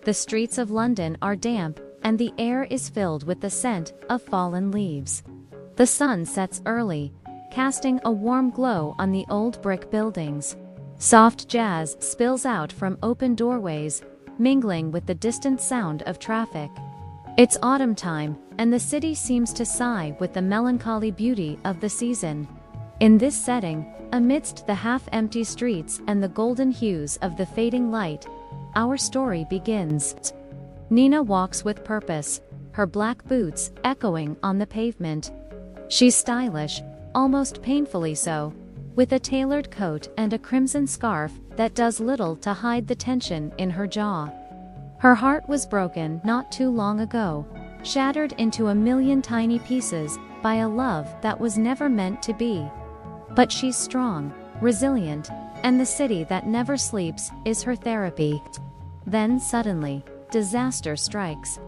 The streets of London are damp, and the air is filled with the scent of fallen leaves. The sun sets early, casting a warm glow on the old brick buildings. Soft jazz spills out from open doorways, mingling with the distant sound of traffic. It's autumn time, and the city seems to sigh with the melancholy beauty of the season. In this setting, amidst the half-empty streets and the golden hues of the fading light, our story begins. Nina walks with purpose, her black boots echoing on the pavement. She's stylish, almost painfully so, with a tailored coat and a crimson scarf that does little to hide the tension in her jaw. Her heart was broken not too long ago, shattered into a million tiny pieces by a love that was never meant to be. But she's strong, resilient, and the city that never sleeps is her therapy. Then suddenly, disaster strikes.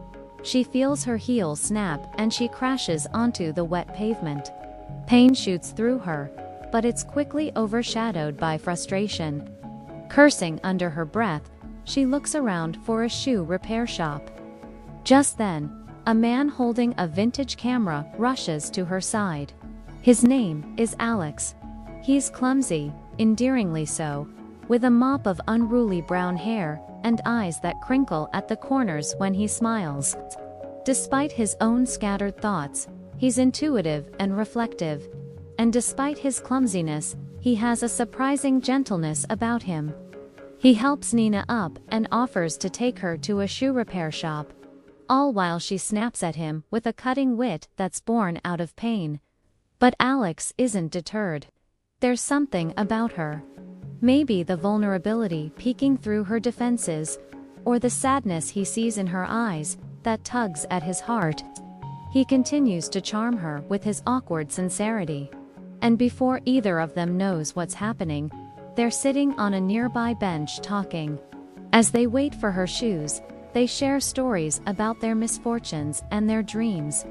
She feels her heel snap and she crashes onto the wet pavement. Pain shoots through her, but it's quickly overshadowed by frustration. Cursing under her breath, she looks around for a shoe repair shop. Just then, a man holding a vintage camera rushes to her side. His name is Alex. He's clumsy, endearingly so, with a mop of unruly brown hair and eyes that crinkle at the corners when he smiles. Despite his own scattered thoughts, he's intuitive and reflective. And despite his clumsiness, he has a surprising gentleness about him. He helps Nina up and offers to take her to a shoe repair shop, all while she snaps at him with a cutting wit that's born out of pain. But Alex isn't deterred. There's something about her. Maybe the vulnerability peeking through her defenses, or the sadness he sees in her eyes, that tugs at his heart. He continues to charm her with his awkward sincerity. And before either of them knows what's happening, they're sitting on a nearby bench talking. As they wait for her shoes, they share stories about their misfortunes and their dreams.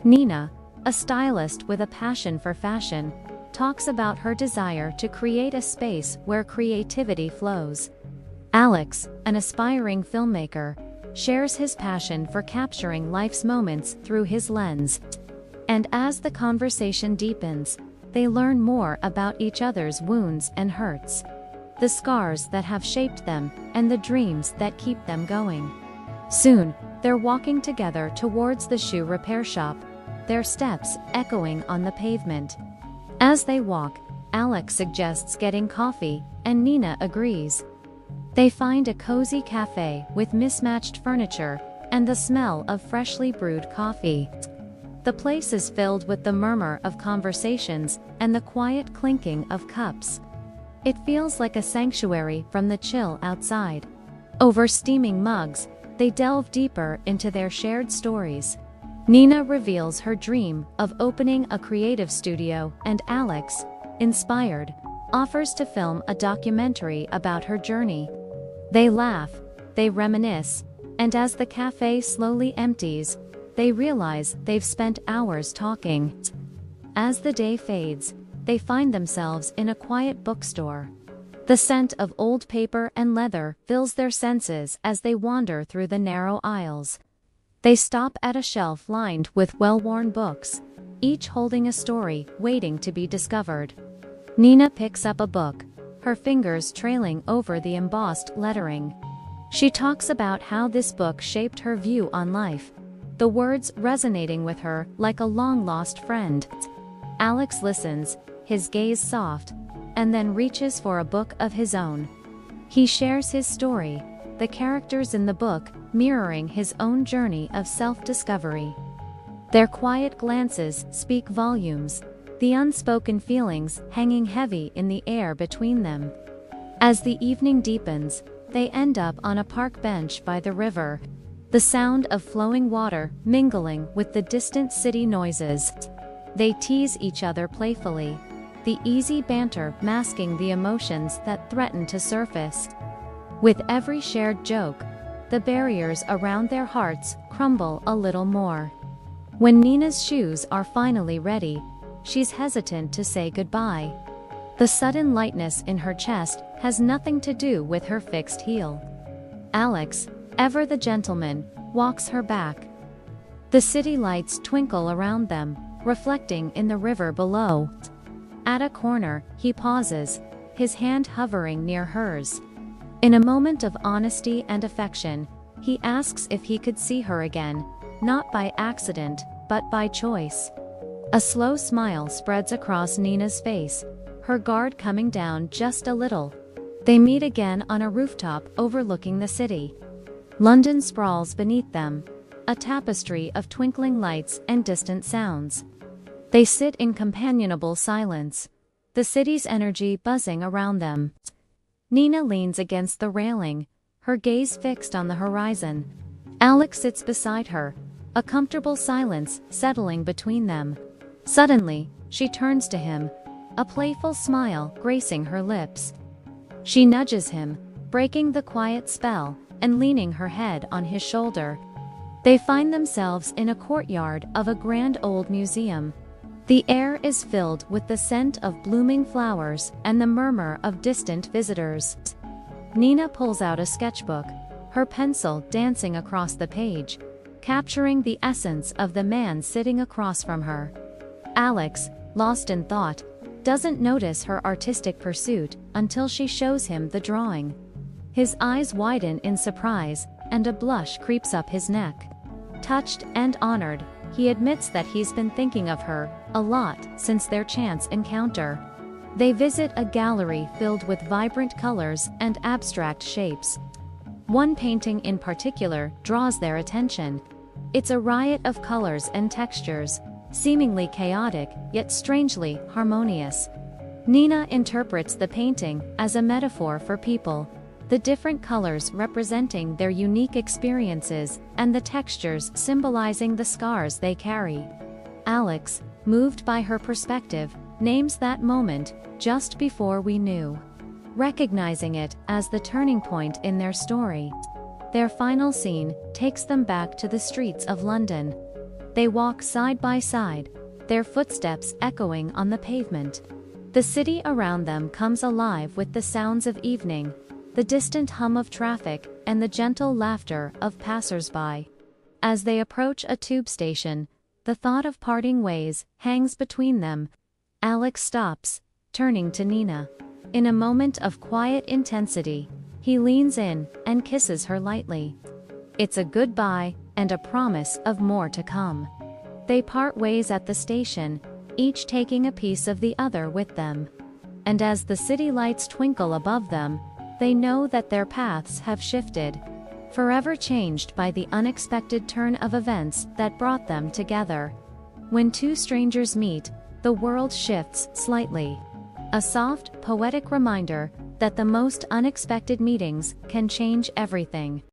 Nina, a stylist with a passion for fashion, talks about her desire to create a space where creativity flows. Alex, an aspiring filmmaker, shares his passion for capturing life's moments through his lens. And as the conversation deepens, they learn more about each other's wounds and hurts, the scars that have shaped them, and the dreams that keep them going. Soon, they're walking together towards the shoe repair shop, their steps echoing on the pavement. As they walk, Alex suggests getting coffee, and Nina agrees. They find a cozy cafe with mismatched furniture and the smell of freshly brewed coffee. The place is filled with the murmur of conversations and the quiet clinking of cups. It feels like a sanctuary from the chill outside. Over steaming mugs, they delve deeper into their shared stories. Nina reveals her dream of opening a creative studio, and Alex, inspired, offers to film a documentary about her journey. They laugh, they reminisce, and as the cafe slowly empties, they realize they've spent hours talking. As the day fades, they find themselves in a quiet bookstore. The scent of old paper and leather fills their senses as they wander through the narrow aisles. They stop at a shelf lined with well-worn books, each holding a story waiting to be discovered. Nina picks up a book, her fingers trailing over the embossed lettering. She talks about how this book shaped her view on life, the words resonating with her like a long-lost friend. Alex listens, his gaze soft, and then reaches for a book of his own. He shares his story, the characters in the book mirroring his own journey of self-discovery. Their quiet glances speak volumes, the unspoken feelings hanging heavy in the air between them. As the evening deepens, they end up on a park bench by the river, the sound of flowing water mingling with the distant city noises. They tease each other playfully, the easy banter masking the emotions that threaten to surface. With every shared joke, the barriers around their hearts crumble a little more. When Nina's shoes are finally ready, she's hesitant to say goodbye. The sudden lightness in her chest has nothing to do with her fixed heel. Alex, ever the gentleman, walks her back. The city lights twinkle around them, reflecting in the river below. At a corner, he pauses, his hand hovering near hers. In a moment of honesty and affection, he asks if he could see her again, not by accident, but by choice. A slow smile spreads across Nina's face, her guard coming down just a little. They meet again on a rooftop overlooking the city. London sprawls beneath them, a tapestry of twinkling lights and distant sounds. They sit in companionable silence, the city's energy buzzing around them. Nina leans against the railing, her gaze fixed on the horizon. Alex sits beside her, a comfortable silence settling between them. Suddenly, she turns to him, a playful smile gracing her lips. She nudges him, breaking the quiet spell, and leaning her head on his shoulder. They find themselves in a courtyard of a grand old museum. The air is filled with the scent of blooming flowers and the murmur of distant visitors. Nina pulls out a sketchbook, her pencil dancing across the page, capturing the essence of the man sitting across from her. Alex, lost in thought, doesn't notice her artistic pursuit until she shows him the drawing. His eyes widen in surprise, and a blush creeps up his neck. Touched and honored, he admits that he's been thinking of her a lot since their chance encounter. They visit a gallery filled with vibrant colors and abstract shapes. One painting in particular draws their attention. It's a riot of colors and textures, seemingly chaotic yet strangely harmonious. Nina interprets the painting as a metaphor for people, the different colors representing their unique experiences and the textures symbolizing the scars they carry. Alex, moved by her perspective, names that moment, "just before we knew," recognizing it as the turning point in their story. Their final scene takes them back to the streets of London. They walk side by side, their footsteps echoing on the pavement. The city around them comes alive with the sounds of evening, the distant hum of traffic, and the gentle laughter of passers-by. As they approach a tube station, the thought of parting ways hangs between them. Alex stops, turning to Nina. In a moment of quiet intensity, he leans in and kisses her lightly. It's a goodbye and a promise of more to come. They part ways at the station, each taking a piece of the other with them. And as the city lights twinkle above them, they know that their paths have shifted, forever changed by the unexpected turn of events that brought them together. When two strangers meet, the world shifts slightly. A soft, poetic reminder that the most unexpected meetings can change everything.